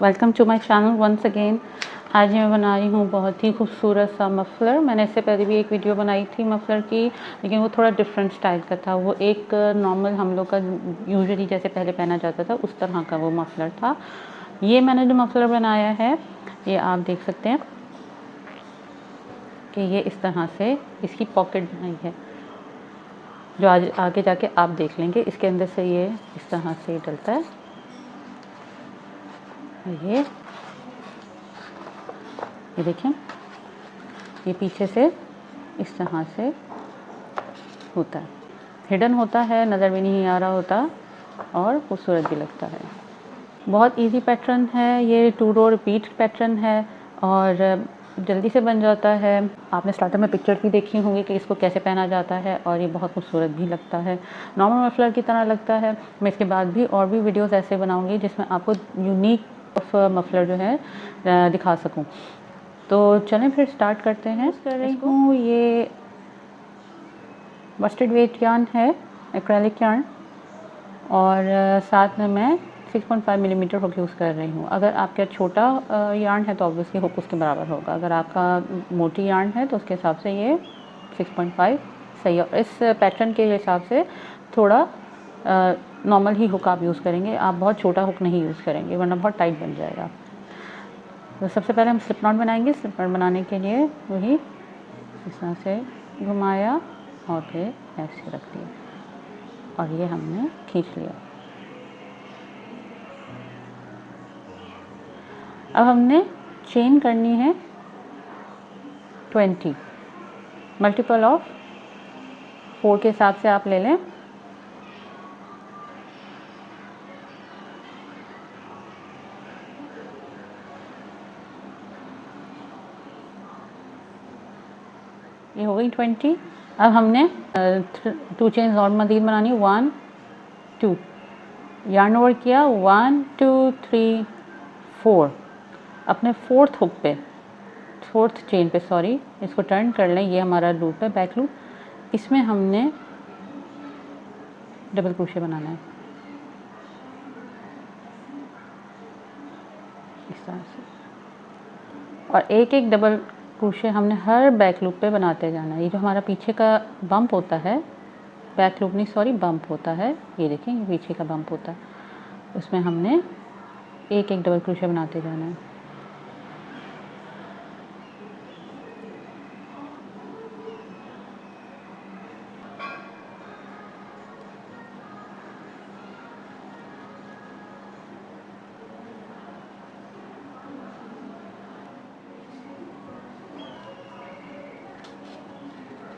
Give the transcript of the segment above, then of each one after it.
Welcome to my channel once again. आज मैं बना रही हूँ बहुत ही खूबसूरत सा मफलर। मैंने इससे पहले भी एक वीडियो बनाई थी मफलर की, लेकिन वो थोड़ा डिफरेंट स्टाइल का था। वो एक नॉर्मल हम लोग का यूजुअली जैसे पहले पहना जाता था उस तरह का वो मफलर था। ये मैंने जो मफलर बनाया है ये आप देख सकते हैं कि ये इस तरह से इसकी पॉकेट बनाई है, जो आज आगे जाके आप देख लेंगे। इसके अंदर से ये इस तरह से डलता है। ये देखें, ये पीछे से इस तरह से होता है, हिडन होता है, नज़र भी नहीं आ रहा होता और खूबसूरत भी लगता है। बहुत इजी पैटर्न है ये, 2 रो रिपीट पैटर्न है और जल्दी से बन जाता है। आपने स्टार्टर में पिक्चर भी देखी होंगी कि इसको कैसे पहना जाता है और ये बहुत खूबसूरत भी लगता है, नॉर्मल मफलर की तरह लगता है। मैं इसके बाद भी और भी वीडियोस ऐसे बनाऊंगी जिसमें आपको यूनिक मफलर जो है दिखा सकूं। तो चलें फिर स्टार्ट करते हैं। कर रही हूँ ये मस्टर्ड वेट यार्न है, एक्रेलिक यार्न, और साथ में मैं 6.5 मिलीमीटर हुक यूज़ कर रही हूँ। अगर आपका छोटा यार्न है तो ऑब्वियसली हुक उसके बराबर होगा। अगर आपका मोटी यार्न है तो उसके हिसाब से ये 6.5 सही है। इस पैटर्न के हिसाब से थोड़ा नॉर्मल ही हुक आप यूज़ करेंगे, आप बहुत छोटा हुक नहीं यूज़ करेंगे वरना बहुत टाइट बन जाएगा। तो सबसे पहले हम स्लिप नॉट बनाएंगे। स्लिप नॉट बनाने के लिए वही इस तरह से घुमाया और फिर ऐसे रख दिया और ये हमने खींच लिया। अब हमने चेन करनी है 20, मल्टीपल ऑफ 4 के हिसाब से आप ले लें। ये हो गई 20। अब हमने 2 चेन्स और मज़ीद बनानी, 1 2, यार्न ओवर किया, 1 2 3 4। अपने फोर्थ हुक पे, फोर्थ चेन पे सॉरी, इसको टर्न कर लें। ये हमारा लूप है, बैक लूप। इसमें हमने डबल क्रोशे बनाना है इस तरह से, और एक एक डबल क्रोशे हमने हर बैक लूप पे बनाते जाना है। ये जो हमारा पीछे का बम्प होता है, बैक लूप नहीं सॉरी बम्प होता है, ये देखें ये पीछे का बम्प होता है, उसमें हमने एक एक डबल क्रोशे बनाते जाना है।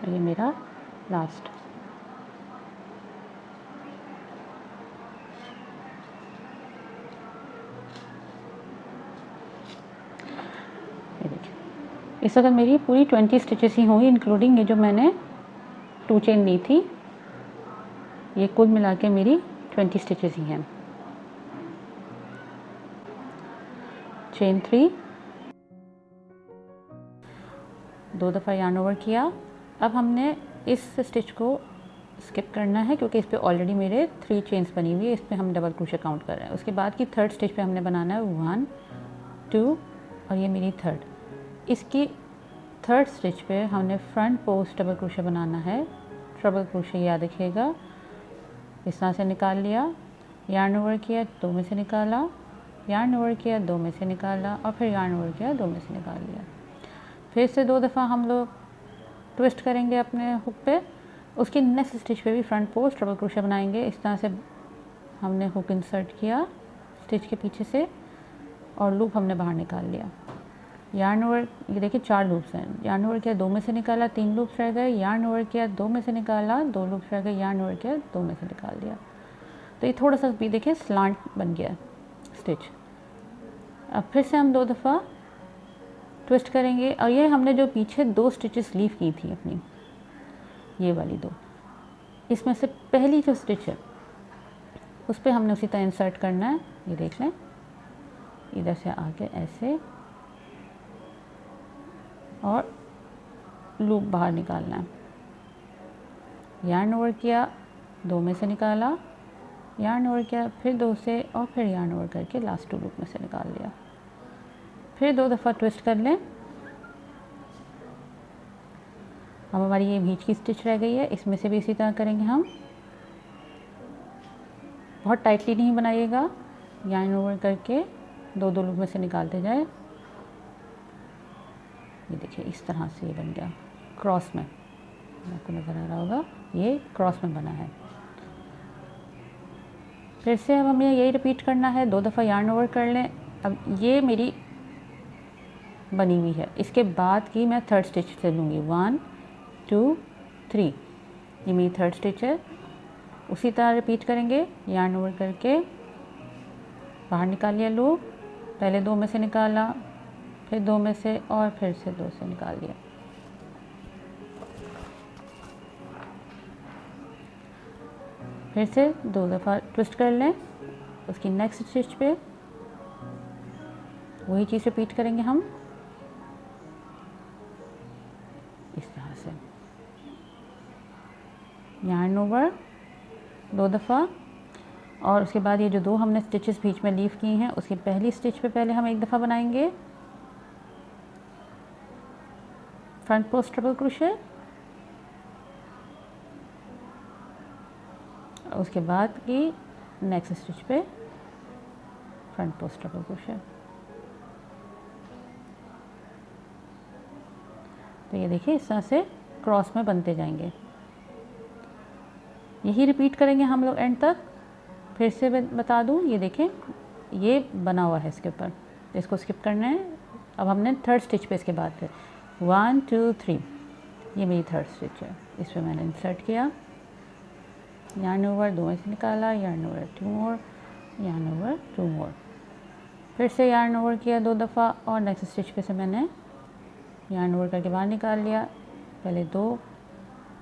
ये मेरा लास्ट। ये देखिए, इस वक्त मेरी पूरी 20 स्टिचेस ही होंगी, इंक्लूडिंग ये जो मैंने 2 चेन ली थी। ये कुल मिला के मेरी 20 स्टिचेस ही हैं। चेन 3, 2 दफ़ा यार्न ओवर किया। अब हमने इस स्टिच को स्किप करना है क्योंकि इस पे ऑलरेडी मेरे 3 चेन्स बनी हुई है, इस पे हम डबल क्रोशे काउंट कर रहे हैं। उसके बाद की थर्ड स्टिच पे हमने बनाना है 1 2 और ये मेरी थर्ड। इसकी थर्ड स्टिच पे हमने फ्रंट पोस्ट डबल क्रोशे बनाना है। डबल क्रोशे याद रखिएगा, इस तरह से निकाल लिया, यार्न ओवर किया, 2 में से निकाला, यार्न ओवर किया, 2 में से निकाला और फिर यार्न ओवर किया, 2 में से निकाल लिया। फिर से 2 दफ़ा हम लोग ट्विस्ट करेंगे अपने हुक पे। उसकी नेक्स्ट स्टिच पे भी फ्रंट पोस्ट डबल क्रोशे बनाएंगे। इस तरह से हमने हुक इंसर्ट किया स्टिच के पीछे से और लूप हमने बाहर निकाल लिया। यार्न ओवर, ये देखिए 4 लूप्स हैं। यार्न ओवर किया, 2 में से निकाला, 3 लूप्स रह गए, यार्न ओवर किया, 2 में से निकाला, 2 लूप्स रह गए, यार्न ओवर किया, 2 में से निकाल दिया। तो ये थोड़ा सा भी देखिए स्लांट बन गया स्टिच। अब फिर से हम 2 दफ़ा ट्विस्ट करेंगे और ये हमने जो पीछे 2 स्टिचेस लीव की थी अपनी, ये वाली 2, इसमें से पहली जो स्टिच है उस पर हमने उसी तरह इंसर्ट करना है। ये देख लें, इधर से आके ऐसे और लूप बाहर निकालना है। यार्न ओवर किया, 2 में से निकाला, यार्न ओवर किया, फिर 2 से और फिर यार्न ओवर करके लास्ट 2 लूप में से निकाल लिया। फिर 2 दफ़ा ट्विस्ट कर लें। अब हमारी ये बीच की स्टिच रह गई है, इसमें से भी इसी तरह करेंगे हम। बहुत टाइटली नहीं बनाइएगा, यार्न ओवर करके दो लूप में से निकालते जाए। ये देखिए इस तरह से ये बन गया क्रॉस में, आपको नज़र आ रहा होगा ये क्रॉस में बना है। फिर से अब हमें यही रिपीट करना है, 2 दफ़ा यार्न ओवर कर लें। अब ये मेरी बनी हुई है, इसके बाद की मैं थर्ड स्टिच से लूँगी, 1 2 3, ये मेरी थर्ड स्टिच है। उसी तरह रिपीट करेंगे, यार्न ओवर करके बाहर निकालिए लूप, पहले 2 में से निकाला, फिर 2 में से और फिर से 2 से निकाल दिया। फिर से 2 दफ़ा ट्विस्ट कर लें, उसकी नेक्स्ट स्टिच पे वही चीज़ रिपीट करेंगे हम इस तरह से, यार्न ओवर 2 दफ़ा। और उसके बाद ये जो 2 हमने स्टिचेस बीच में लीव की हैं, उसकी पहली स्टिच पे पहले हम 1 दफ़ा बनाएंगे फ्रंट पोस्ट ट्रिपल क्रोशे, उसके बाद की नेक्स्ट स्टिच पे फ्रंट पोस्ट ट्रिपल क्रोशे। तो ये देखिए इस तरह से क्रॉस में बनते जाएंगे, यही रिपीट करेंगे हम लोग एंड तक। फिर से बता दूं, ये देखें ये बना हुआ है इसके ऊपर, इसको स्किप करना है। अब हमने थर्ड स्टिच पे इसके बाद फिर 1 2 3, ये मेरी थर्ड स्टिच है, इस पर मैंने इंसर्ट किया, यार्न ओवर 2 में से निकाला, यार्न ओवर 2 मोर, यार्न ओवर 2 मोर, फिर से यार्न ओवर किया 2 दफ़ा और नेक्स्ट स्टिच पे से मैंने यार्न ओवर करके बाहर निकाल लिया, पहले 2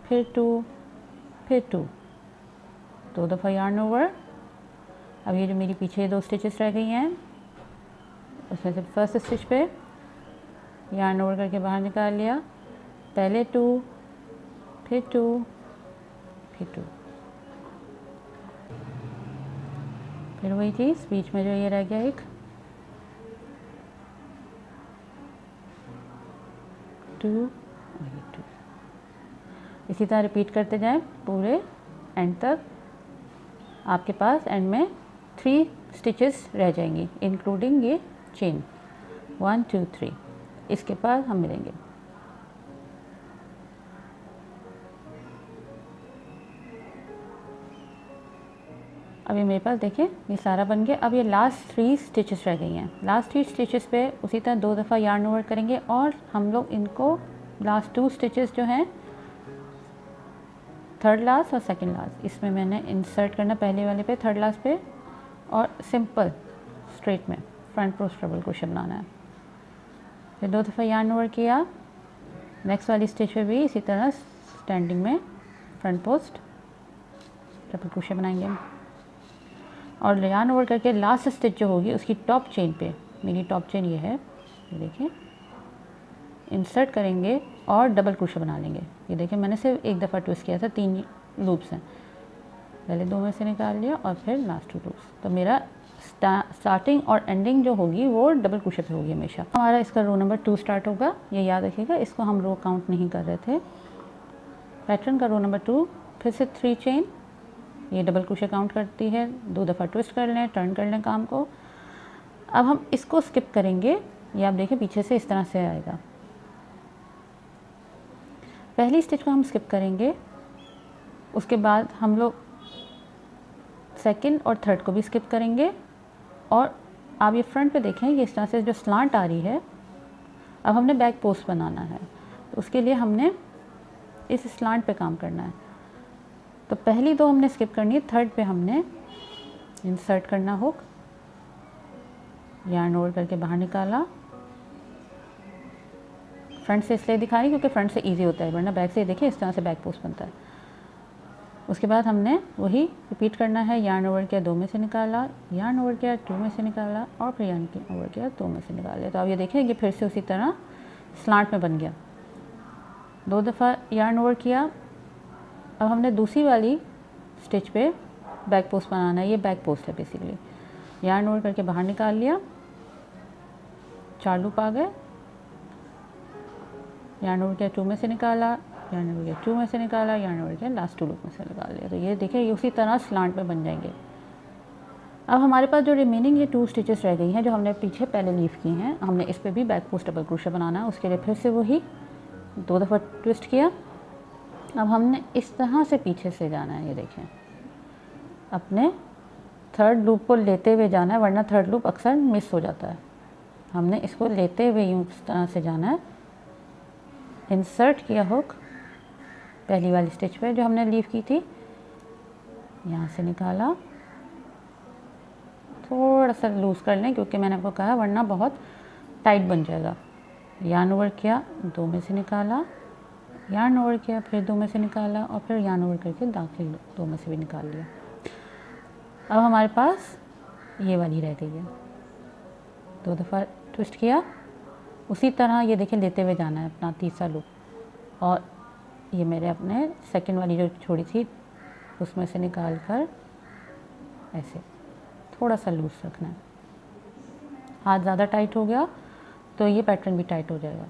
फिर 2 फिर 2 दफ़ा यार्न ओवर। अब ये जो मेरी पीछे 2 स्टिचेस रह गई हैं, उसमें से फर्स्ट स्टिच पे यार्न ओवर करके बाहर निकाल लिया, पहले 2 फिर 2 फिर 2, फिर वही चीज़ बीच में जो ये रह गया एक 2 और ये 2, इसी तरह रिपीट करते जाएं पूरे एंड तक। आपके पास एंड में 3 स्टिचेस रह जाएंगी इंक्लूडिंग ये चेन 1 2 3, इसके बाद हम मिलेंगे। अब ये मेरे पास देखें ये सारा बन गया। अब ये लास्ट 3 स्टिचेस रह गई हैं, लास्ट 3 स्टिचेस पे उसी तरह 2 दफ़ा यार्न ओवर करेंगे और हम लोग इनको लास्ट 2 स्टिचेस जो हैं थर्ड लास्ट और सेकंड लास्ट, इसमें मैंने इंसर्ट करना पहले वाले पे थर्ड लास्ट पे और सिंपल स्ट्रेट में फ्रंट पोस्ट ट्रिपल क्रोशे बनाना है। फिर 2 दफ़ा यार्न ओवर किया, नेक्स्ट वाली स्टिच पे भी इसी तरह स्टैंडिंग में फ्रंट पोस्ट ट्रिपल क्रोशे बनाएंगे और यार्न ओवर करके लास्ट स्टिच जो होगी उसकी टॉप चेन पे, मेरी टॉप चेन ये है, ये देखिए इंसर्ट करेंगे और डबल क्रोशे बना लेंगे। ये देखिए मैंने सिर्फ 1 दफ़ा ट्विस्ट किया था, 3 लूप्स हैं, पहले 2 में से निकाल लिया और फिर लास्ट 2 लूप्स। तो मेरा स्टार्टिंग और एंडिंग जो होगी वो डबल क्रोशे पे होगी हमेशा। हमारा इसका रो नंबर 2 स्टार्ट होगा, ये याद रखिएगा, इसको हम रो काउंट नहीं कर रहे थे। पैटर्न का रो नंबर 2, फिर से 3 चेन, ये डबल क्रोशे काउंट करती है, 2 दफ़ा ट्विस्ट कर लें, टर्न कर लें काम को। अब हम इसको स्किप करेंगे, ये आप देखें पीछे से इस तरह से आएगा। पहली स्टिच को हम स्किप करेंगे, उसके बाद हम लोग सेकंड और थर्ड को भी स्किप करेंगे और आप ये फ्रंट पे देखें ये इस तरह से जो स्लांट आ रही है, अब हमने बैक पोस्ट बनाना है, तो उसके लिए हमने इस स्लांट पे काम करना है। तो पहली 2 हमने स्किप करनी है, थर्ड पे हमने इंसर्ट करना हुक, यार्न ओवर करके बाहर निकाला, फ्रंट से इसलिए दिखा रही क्योंकि फ्रंट से इजी होता है, वरना बैक से देखिए इस तरह से बैक पोस्ट बनता है। उसके बाद हमने वही रिपीट करना है, यार्न ओवर किया 2 में से निकाला, यार्न ओवर किया 2 में से निकाला और फिर यार्न ओवर किया 2 में से निकाल लिया। तो आप ये देखें कि फिर से उसी तरह स्लांट में बन गया। 2 दफ़ा यार्न ओवर किया, अब हमने दूसरी वाली स्टिच पे बैक पोस्ट बनाना है, ये बैक पोस्ट है बेसिकली। यार्न ओवर करके बाहर निकाल लिया, 4 लूप आ गए, यार्न ओवर किया, 2 में से निकाला, यार्न ओवर किया, 2 में से निकाला, यार्न ओवर किया, लास्ट 2 लूप में से निकाल लिया। तो ये देखिए ये उसी तरह स्लांट में बन जाएंगे। अब हमारे पास जो रिमेनिंग ये 2 स्टिचेस रह गई हैं जो हमने पीछे पहले लीव की हैं, हमने इस पे भी बैक पोस्ट डबल क्रोशे बनाना है। उसके लिए फिर से वही 2 दफ़ा ट्विस्ट किया। अब हमने इस तरह से पीछे से जाना है, ये देखें, अपने थर्ड लूप को लेते हुए जाना है, वरना थर्ड लूप अक्सर मिस हो जाता है। हमने इसको लेते हुए यूँ इस तरह से जाना है। इंसर्ट किया हुक पहली वाली स्टिच पे जो हमने लीव की थी, यहाँ से निकाला, थोड़ा सा लूज़ कर लें क्योंकि मैंने आपको कहा वरना बहुत टाइट बन जाएगा। यार्न ओवर किया, 2 में से निकाला, यार्न ओवर किया, फिर 2 में से निकाला और फिर यार्न ओवर करके दाखिल 2 में से भी निकाल लिया। अब हमारे पास ये वाली रह गई है, 2 दफ़ा ट्विस्ट किया, उसी तरह ये देखिए लेते हुए जाना है अपना तीसरा लूप। और ये मेरे अपने सेकंड वाली जो छोड़ी थी उसमें से निकाल कर ऐसे थोड़ा सा लूज़ रखना है। हाथ ज़्यादा टाइट हो गया तो ये पैटर्न भी टाइट हो जाएगा।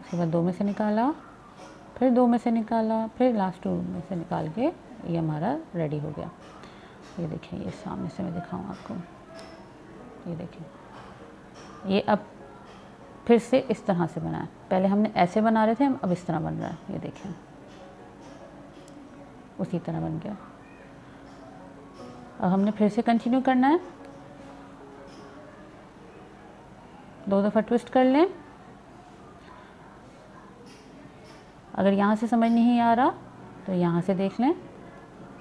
उसके बाद 2 में से निकाला, फिर 2 में से निकाला, फिर लास्ट 2 में से निकाल के ये हमारा रेडी हो गया। ये देखिए, ये सामने से मैं दिखाऊँ आपको, ये देखिए ये अब फिर से इस तरह से बना है। पहले हमने ऐसे बना रहे थे, हम अब इस तरह बन रहा है, ये देखें उसी तरह बन गया। अब हमने फिर से कंटिन्यू करना है, 2 दफ़ा ट्विस्ट कर लें। अगर यहाँ से समझ नहीं आ रहा तो यहाँ से देख लें,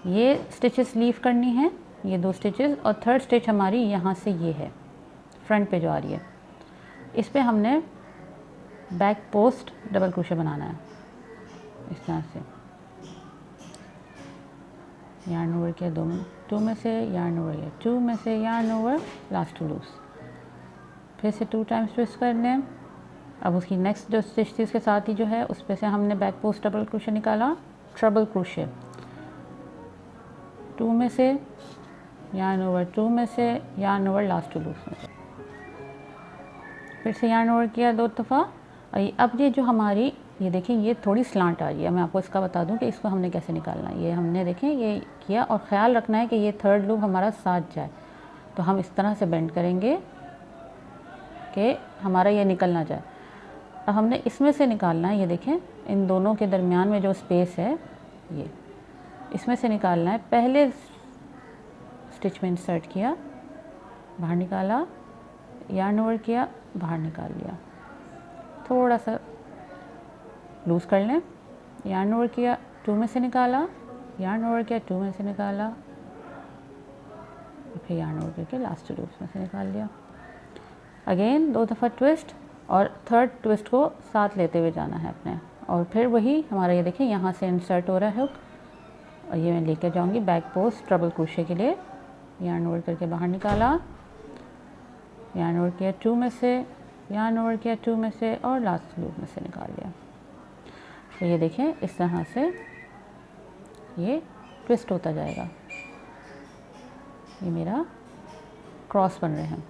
ये स्टिचेस लीव करनी है, ये 2 स्टिचेस, और थर्ड स्टिच हमारी यहाँ से ये है फ्रंट पे जो आ रही है, इस पे हमने बैक पोस्ट डबल क्रोशे बनाना है इस तरह से। यार्न ओवर किया, 2 में से, यार्न ओवर किया, 2 में से, यार्न ओवर, लास्ट 2 लूज, फिर से 2 टाइम्स ट्विस्ट कर लें। अब उसकी नेक्स्ट जो स्टिच थी उसके साथ ही जो है उस पे से हमने बैक पोस्ट डबल क्रोशे निकाला, ट्रिपल क्रोशे, 2 में से, यार्न ओवर, 2 में से, यार्न ओवर, लास्ट 2 लूज में से, फिर से यार्न ओवर किया 2 दफ़ा। और अब ये जो हमारी, ये देखें ये थोड़ी स्लांट आ रही है। मैं आपको इसका बता दूं कि इसको हमने कैसे निकालना है। ये हमने देखें ये किया, और ख़्याल रखना है कि ये थर्ड लूप हमारा साथ जाए। तो हम इस तरह से बेंड करेंगे कि हमारा ये निकल ना जाए। अब हमने इसमें से निकालना है, ये देखें इन दोनों के दरमियान में जो स्पेस है ये, इसमें से निकालना है। पहले स्टिच में इंसर्ट किया, बाहर निकाला, यार्न ओवर किया, बाहर निकाल लिया, थोड़ा सा लूज़ कर लें, यार्न ओवर किया, 2 में से निकाला, यार्न ओवर किया, 2 में से निकाला, फिर यार्न ओवर करके लास्ट 2 लूप्स में से निकाल लिया। अगेन 2 दफ़ा ट्विस्ट, और थर्ड ट्विस्ट को साथ लेते हुए जाना है अपने, और फिर वही हमारा ये देखिए यहाँ से इंसर्ट हो रहा है हुक, और ये मैं लेकर जाऊँगी बैक पोस्ट ट्रिपल क्रोशे के लिए। यार्न ओवर करके बाहर निकाला, यार्न ओवर किया, 2 में से, यार्न ओवर किया, 2 में से, और लास्ट लूप में से निकाल लिया। तो ये देखें इस तरह से ये ट्विस्ट होता जाएगा। ये मेरा क्रॉस बन रहे हैं।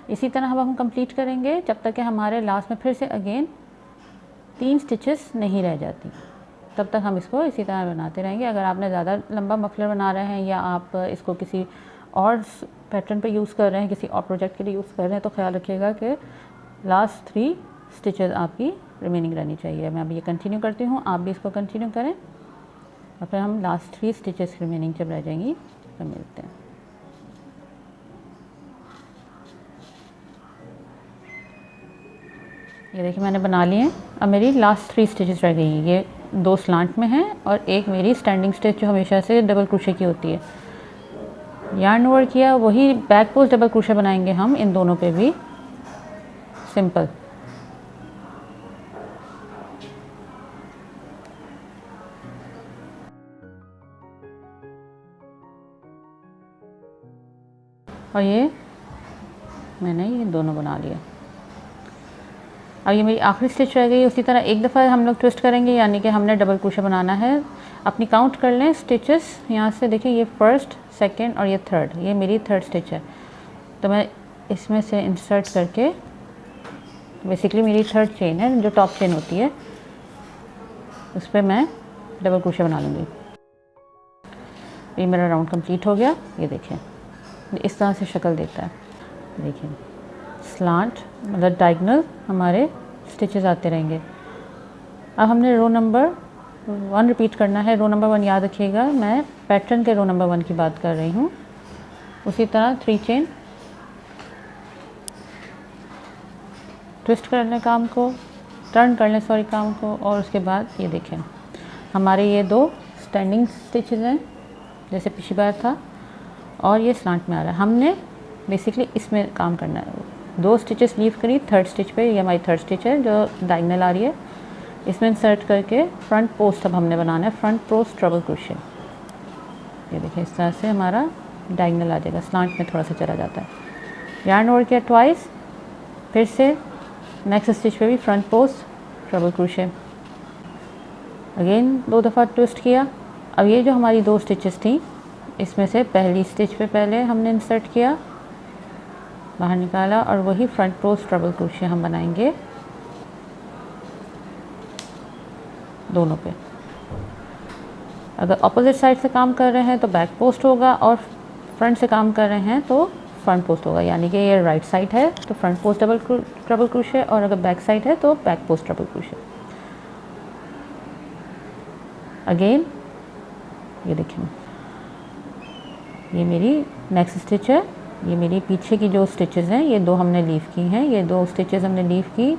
इसी तरह अब हम कंप्लीट करेंगे जब तक कि हमारे लास्ट में फिर से अगेन 3 स्टिचेस नहीं रह जाती, तब तक हम इसको इसी तरह बनाते रहेंगे। अगर आपने ज़्यादा लंबा मफलर बना रहे हैं या आप इसको किसी और पैटर्न पे यूज़ कर रहे हैं, किसी और प्रोजेक्ट के लिए यूज़ कर रहे हैं, तो ख्याल रखिएगा कि लास्ट 3 स्टिचेस आपकी रिमेनिंग रहनी चाहिए। मैं अब ये कंटिन्यू करती हूँ, आप भी इसको कंटिन्यू करें, और फिर हम लास्ट 3 स्टिचेस रिमेनिंग जब रह जाएंगी तो मिलते हैं। ये देखिए मैंने बना लिए। अब मेरी लास्ट 3 स्टिचेस रह गई। ये 2 स्लांट में हैं और एक मेरी स्टैंडिंग स्टिच जो हमेशा से डबल क्रोशे की होती है। यार्न ओवर किया, वही बैक पोस्ट डबल क्रोशे बनाएंगे हम इन दोनों पे भी, सिंपल। और ये मैंने ये दोनों बना लिया। अब ये मेरी आखिरी स्टिच रह गई। उसी तरह एक दफ़ा हम लोग ट्विस्ट करेंगे, यानी कि हमने डबल क्रोशे बनाना है। अपनी काउंट कर लें स्टिचेस, यहाँ से देखिए ये फर्स्ट, सेकंड और ये थर्ड, ये मेरी थर्ड स्टिच है। तो मैं इसमें से इंसर्ट करके बेसिकली मेरी थर्ड चेन है, जो टॉप चेन होती है उस पर मैं डबल क्रोशे बना लूँगी। ये मेरा राउंड कंप्लीट हो गया। ये देखें इस तरह से शक्ल देता है। देखिए स्लांट मतलब डायगोनल हमारे स्टिचेस आते रहेंगे। अब हमने रो नंबर 1 रिपीट करना है। रो नंबर 1 याद रखिएगा, मैं पैटर्न के रो नंबर 1 की बात कर रही हूँ। उसी तरह 3 चेन ट्विस्ट कर लें काम को, टर्न कर लें सॉरी काम को, और उसके बाद ये देखें हमारे ये 2 स्टैंडिंग स्टिचेस हैं जैसे पिछली बार था, और ये स्लांट में आ रहा है। हमने बेसिकली इसमें काम करना है। 2 स्टिचेस लीव करी थर्ड स्टिच पे, ये हमारी थर्ड स्टिच है जो डायगोनल आ रही है। इसमें इंसर्ट करके फ्रंट पोस्ट अब हमने बनाना है, फ्रंट पोस्ट ट्रबल क्रोशे। ये देखिए इस तरह से हमारा डायगोनल आ जाएगा, स्लांट में थोड़ा सा चला जाता है। यार्न ओवर किया ट्वाइस, फिर से नेक्स्ट स्टिच पे भी front post treble crochet, again 2 दफ़ा ट्विस्ट किया। अब ये जो हमारी 2 स्टिचेस थी इसमें से पहली स्टिच पे पहले हमने इंसर्ट किया, बाहर निकाला, और वही फ्रंट पोस्ट ट्रबल क्रोशे हम बनाएंगे दोनों पे। अगर ऑपोजिट साइड से काम कर रहे हैं तो बैक पोस्ट होगा, और फ्रंट से काम कर रहे हैं तो फ्रंट पोस्ट होगा। यानी कि ये राइट साइड है तो फ्रंट पोस्ट ट्रबल क्रोशे, और अगर बैक साइड है तो back post treble crochet. Again ये देखें ये मेरी नेक्स्ट स्टिच है। ये मेरी पीछे की जो स्टिचेस हैं ये 2 हमने लीव की हैं, ये 2 स्टिचेस हमने लीव की।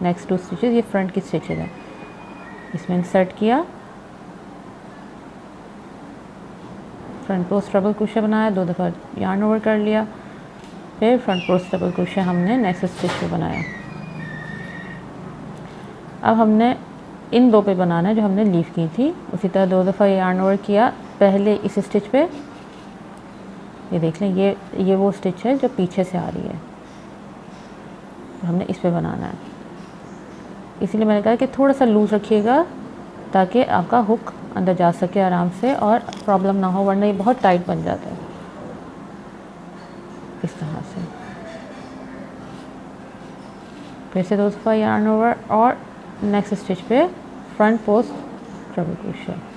नेक्स्ट 2 स्टिचेस ये फ्रंट की स्टिचेस हैं, इसमें इंसर्ट किया, फ्रंट पोस्ट ट्रबल क्रोशे बनाया, 2 दफ़ा यार्न ओवर कर लिया, फिर फ्रंट पोस्ट ट्रबल क्रोशे हमने नेक्स्ट स्टिच पे बनाया। अब हमने इन 2 पे बनाना है जो हमने लीव की थी। उसी तरह 2 दफ़ा यार्न ओवर किया, पहले इस स्टिच पे, ये देख लें ये वो स्टिच है जो पीछे से आ रही है, हमने इस पे बनाना है। इसीलिए मैंने कहा कि थोड़ा सा लूज़ रखिएगा ताकि आपका हुक अंदर जा सके आराम से और प्रॉब्लम ना हो, वरना ये बहुत टाइट बन जाता है इस तरह से। फिर से 2 दफ़ा यार्न ओवर और नेक्स्ट स्टिच पे फ्रंट पोस्ट ट्रबल क्रोशे।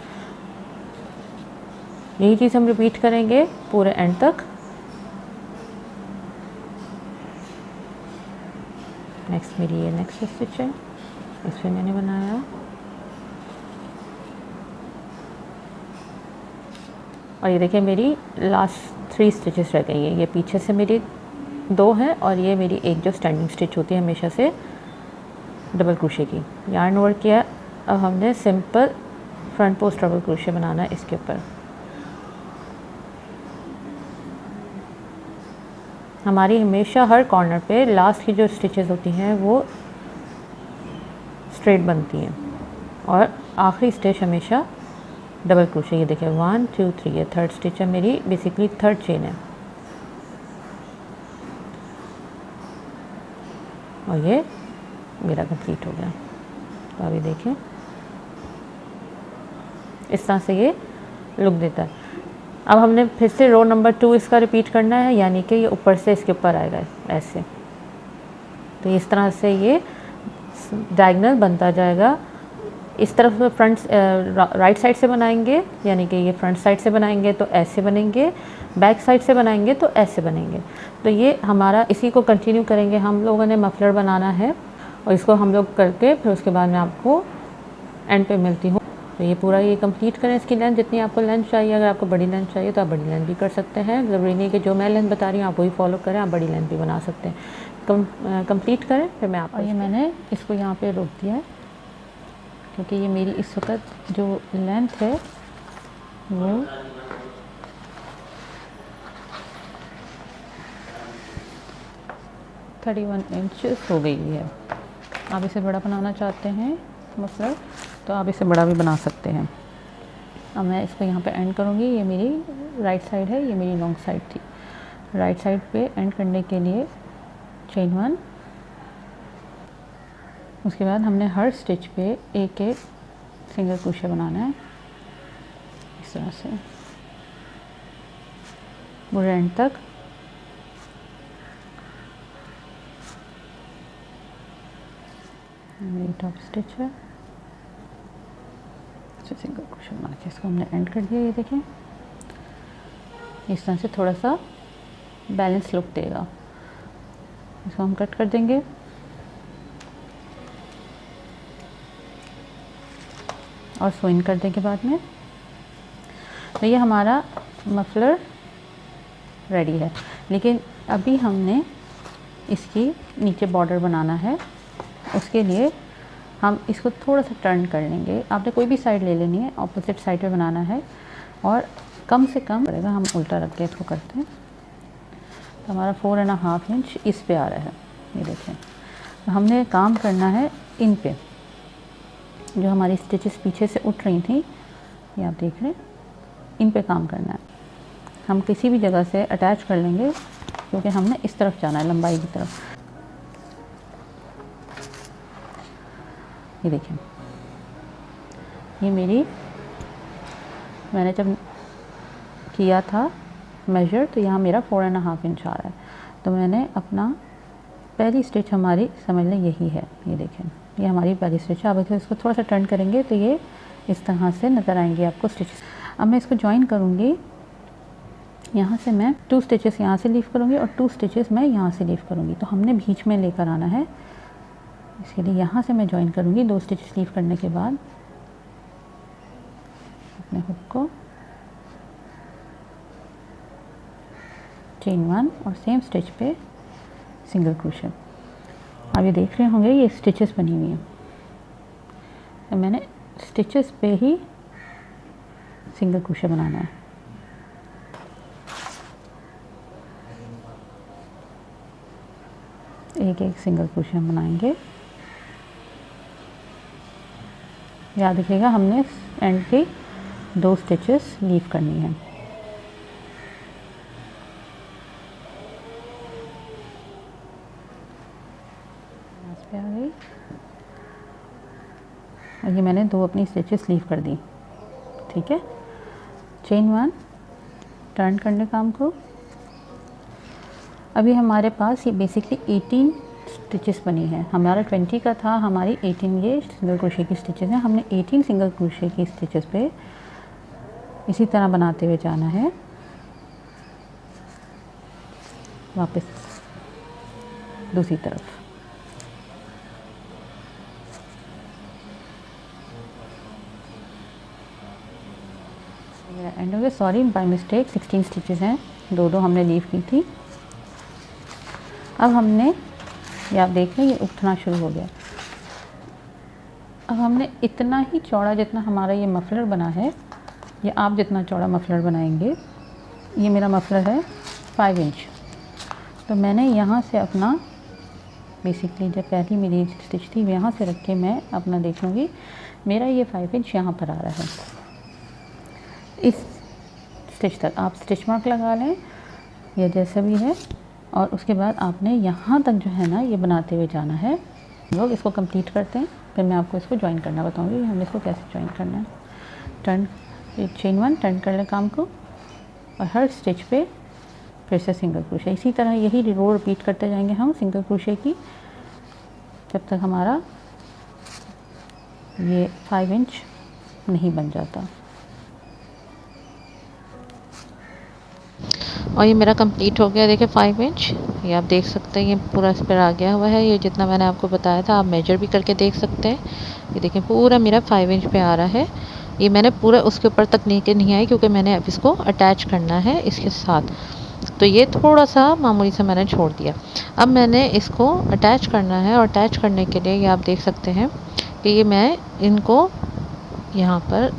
यही चीज़ हम रिपीट करेंगे पूरे एंड तक। नेक्स्ट मेरी ये नेक्स्ट स्टिच है, इस पर मैंने बनाया, और ये देखिए मेरी लास्ट 3 स्टिचेस रह गई हैं। ये पीछे से मेरी 2 हैं और ये मेरी एक जो स्टैंडिंग स्टिच होती है हमेशा से डबल क्रोशे की। यार्न ओवर किया, अब हमने simple front post treble crochet बनाना है इसके ऊपर। हमारी हमेशा हर कॉर्नर पे लास्ट की जो स्टिचेस होती हैं वो स्ट्रेट बनती हैं, और आखिरी स्टिच हमेशा डबल क्रोशे। ये देखिए 1 2 3, ये थर्ड स्टिच है मेरी, बेसिकली थर्ड चेन है, और ये मेरा कंप्लीट हो गया। तो अभी देखें इस तरह से ये लुक देता है। अब हमने फिर से रो नंबर 2 इसका रिपीट करना है, यानी कि ये ऊपर से इसके ऊपर आएगा ऐसे। तो इस तरह से ये डायगोनल बनता जाएगा। इस तरफ फ्रंट राइट साइड से बनाएंगे, यानी कि ये फ्रंट साइड से बनाएंगे तो ऐसे बनेंगे, बैक साइड से बनाएंगे तो ऐसे बनेंगे। तो ये हमारा इसी को कंटिन्यू करेंगे। हम लोगों ने मफलर बनाना है और इसको हम लोग करके फिर उसके बाद मैं आपको एंड पे मिलती हूँ। तो ये पूरा ये कंप्लीट करें। इसकी लेंथ जितनी आपको लेंथ चाहिए, अगर आपको बड़ी लेंथ चाहिए तो आप बड़ी लेंथ भी कर सकते हैं। ज़रूरी नहीं कि जो मैं लेंथ बता रही हूँ आप वही फॉलो करें, आप बड़ी लेंथ भी बना सकते हैं। कंप्लीट करें फिर मैं आपको। ये मैंने इसको यहाँ पे रोक दिया है क्योंकि ये मेरी इस वक्त जो लेंथ है वो 31 इंचेस हो गई है। आप इसे बड़ा बनाना चाहते हैं मफलर तो आप इसे बड़ा भी बना सकते हैं। अब मैं इसको यहाँ पे एंड करूँगी। ये मेरी राइट साइड है, ये मेरी लॉन्ग साइड थी। राइट साइड पे एंड करने के लिए चेन 1, उसके बाद हमने हर स्टिच पे एक एक सिंगल क्रोशे बनाना है इस तरह से पूरे एंड तक। मेरी टॉप स्टिच है, सिंगल क्रोशे बना के इसको हमने एंड कर दिया। ये देखें इस तरह से थोड़ा सा बैलेंस लुक देगा। इसको हम कट कर देंगे और स्विंग कर देंगे बाद में। तो ये हमारा मफलर रेडी है, लेकिन अभी हमने इसकी नीचे बॉर्डर बनाना है। उसके लिए हम इसको थोड़ा सा टर्न कर लेंगे। आपने कोई भी साइड ले लेनी है, ऑपोजिट साइड पे बनाना है और कम से कम पड़ेगा। हम उल्टा रख के इसको करते हैं तो हमारा 4.5 इंच इस पे आ रहा है। ये देखें, तो हमने काम करना है इन पे, जो हमारी स्टिचेस पीछे से उठ रही थी, ये आप देख रहे हैं, इन पे काम करना है। हम किसी भी जगह से अटैच कर लेंगे क्योंकि हमने इस तरफ जाना है, लंबाई की तरफ। ये देखें, ये मैंने जब किया था मेजर तो यहाँ मेरा 4.5 इंच आ रहा है। तो मैंने अपना पहली स्टिच हमारी समझ लें यही है। ये देखें, ये हमारी पहली स्टिच है। अब इसको थोड़ा सा टर्न करेंगे तो ये इस तरह से नज़र आएंगे आपको स्टिचेस। अब मैं इसको जॉइन करूँगी। यहाँ से मैं 2 स्टिचेस यहाँ से लीव करूँगी और 2 स्टिचेस मैं यहाँ से लीव करूँगी। तो हमने बीच में लेकर आना है। इसके लिए यहाँ से मैं जॉइन करूँगी 2 स्टिचेस लीव करने के बाद अपने हुक को चेन 1 और सेम स्टिच पे सिंगल क्रोशे। अब ये देख रहे होंगे ये स्टिचेस बनी हुई हैं, तो मैंने स्टिचेस पे ही सिंगल क्रोशे बनाना है। एक एक सिंगल क्रोशे हम बनाएंगे। याद रखिएगा हमने एंड की 2 स्टिचेस लीव करनी है। पे आ गई और ये मैंने 2 अपनी स्टिचेस लीव कर दी। ठीक है, चेन 1 टर्न करने काम को। अभी हमारे पास ये बेसिकली 18 स्टिचेस बनी है। हमारा 20 का था, हमारी 18 ये सिंगल क्रोशे की स्टिचेस हैं। हमने 18 सिंगल क्रोशे की स्टिचेस पे इसी तरह बनाते हुए जाना है। वापस दूसरी तरफ एंड हो गया। सॉरी, बाय मिस्टेक 16 स्टिचेस हैं, 2 हमने लीव की थी। अब हमने ये आप देख रहे हैं ये उठना शुरू हो गया। अब हमने इतना ही चौड़ा जितना हमारा ये मफलर बना है, या आप जितना चौड़ा मफलर बनाएंगे, ये मेरा मफलर है 5 इंच। तो मैंने यहाँ से अपना बेसिकली जब पहली मेरी स्टिच थी यहाँ से रख के मैं अपना देख लूँगी मेरा ये 5 इंच यहाँ पर आ रहा है। इस स्टिच तक आप स्टिच मार्क लगा लें या जैसा भी है, और उसके बाद आपने यहाँ तक जो है ना ये बनाते हुए जाना है। लोग इसको कंप्लीट करते हैं, फिर मैं आपको इसको ज्वाइन करना बताऊँगी हमने इसको कैसे ज्वाइन करना है। टर्न चेन 1 टर्न कर लें काम को और हर स्टिच पे फिर से सिंगल क्रोशे। इसी तरह यही रो रिपीट करते जाएंगे हम सिंगल क्रोशे की, जब तक हमारा ये 5 इंच नहीं बन जाता। और ये मेरा कंप्लीट हो गया। देखिए 5 इंच ये आप देख सकते हैं, ये पूरा इस पर आ गया हुआ है। ये जितना मैंने आपको बताया था आप मेजर भी करके देख सकते हैं। ये देखें पूरा मेरा 5 इंच पे आ रहा है। ये मैंने पूरा उसके ऊपर तक नहीं आई क्योंकि मैंने अब इसको अटैच करना है इसके साथ, तो ये थोड़ा सा मामूली से मैंने छोड़ दिया। अब मैंने इसको अटैच करना है और अटैच करने के लिए ये आप देख सकते हैं कि ये मैं इनको यहाँ पर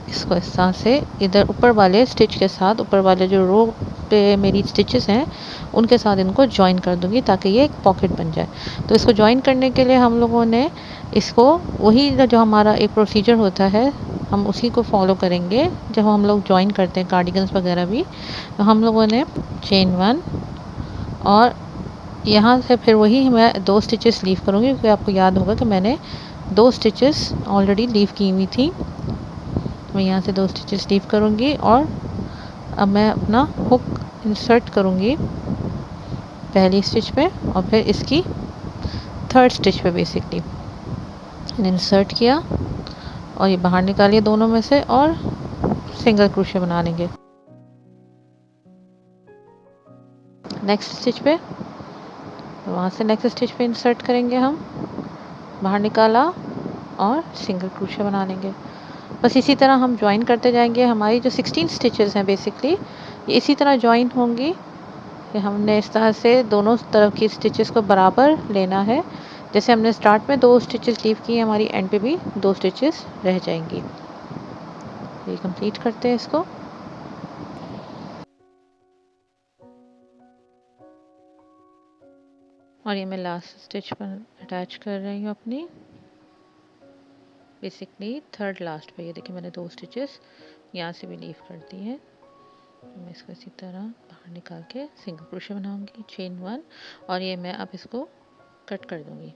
इसको इस तरह से इधर ऊपर वाले स्टिच के साथ, ऊपर वाले जो रो पे मेरी स्टिचेस हैं उनके साथ इनको जॉइन कर दूंगी ताकि ये एक पॉकेट बन जाए। तो इसको जॉइन करने के लिए हम लोगों ने इसको वही जो हमारा एक प्रोसीजर होता है हम उसी को फॉलो करेंगे जब हम लोग जॉइन करते हैं कार्डिगन्स वगैरह भी। तो हम लोगों ने चेन 1 और यहाँ से फिर वही मैं 2 स्टिचेस लीव करूँगी क्योंकि आपको याद होगा कि मैंने 2 स्टिचेस ऑलरेडी लीव की हुई थी। मैं यहाँ से 2 स्टिचेस लीव करूँगी और अब मैं अपना हुक इंसर्ट करूँगी पहली स्टिच पे और फिर इसकी थर्ड स्टिच पे बेसिकली इंसर्ट किया और ये बाहर निकालिए दोनों में से और सिंगल क्रोशे बना लेंगे। नेक्स्ट स्टिच पे वहाँ से नेक्स्ट स्टिच पे इंसर्ट करेंगे हम, बाहर निकाला और सिंगल क्रोशे बना लेंगे। बस इसी तरह हम ज्वाइन करते जाएंगे। हमारी जो 16 स्टिचेस हैं बेसिकली ये इसी तरह ज्वाइन होंगी कि हमने इस तरह से दोनों तरफ की स्टिचेस को बराबर लेना है। जैसे हमने स्टार्ट में 2 स्टिचेस लीव की, हमारी एंड पे भी 2 स्टिचेस रह जाएंगी। ये कंप्लीट करते हैं इसको। और ये मैं लास्ट स्टिच पर अटैच कर रही हूँ अपनी, बेसिकली थर्ड लास्ट पे। ये देखिए मैंने 2 स्टिचेस यहाँ से भी लीव कर दी है। मैं इसको इसी तरह बाहर निकाल के सिंगल क्रोशे बनाऊंगी, चेन 1, और ये मैं अब इसको कट कर दूंगी।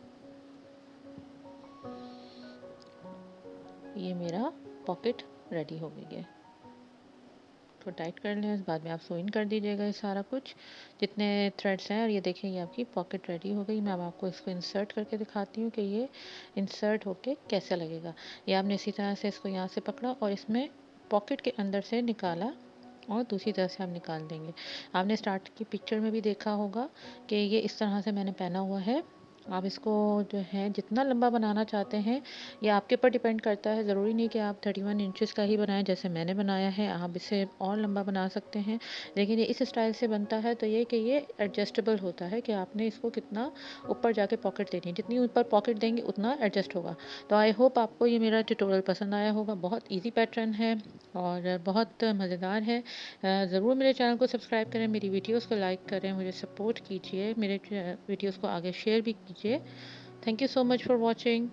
ये मेरा पॉकेट रेडी हो गई है। तो टाइट कर लें, उस बाद में आप सोइन कर दीजिएगा ये सारा कुछ जितने थ्रेड्स हैं। और ये देखिए ये आपकी पॉकेट रेडी हो गई। मैं अब आपको इसको इंसर्ट करके दिखाती हूँ कि ये इंसर्ट होके कैसा लगेगा। ये आपने इसी तरह से इसको यहाँ से पकड़ा और इसमें पॉकेट के अंदर से निकाला और दूसरी तरफ से आप निकाल देंगे। आपने स्टार्ट की पिक्चर में भी देखा होगा कि ये इस तरह से मैंने पहना हुआ है। आप इसको जो है जितना लंबा बनाना चाहते हैं ये आपके ऊपर डिपेंड करता है। ज़रूरी नहीं कि आप 31 इंचेस का ही बनाएं जैसे मैंने बनाया है, आप इसे और लंबा बना सकते हैं। लेकिन ये इस स्टाइल से बनता है तो ये कि ये एडजस्टेबल होता है कि आपने इसको कितना ऊपर जाके पॉकेट देनी है, जितनी ऊपर पॉकेट देंगे उतना एडजस्ट होगा। तो आई होप आपको ये मेरा ट्यूटोरियल पसंद आया होगा। बहुत ईजी पैटर्न है और बहुत मज़ेदार है। ज़रूर मेरे चैनल को सब्सक्राइब करें, मेरी वीडियोस को लाइक करें, मुझे सपोर्ट कीजिए, मेरे वीडियोस को आगे शेयर भी कीजिए। Thank you so much for watching.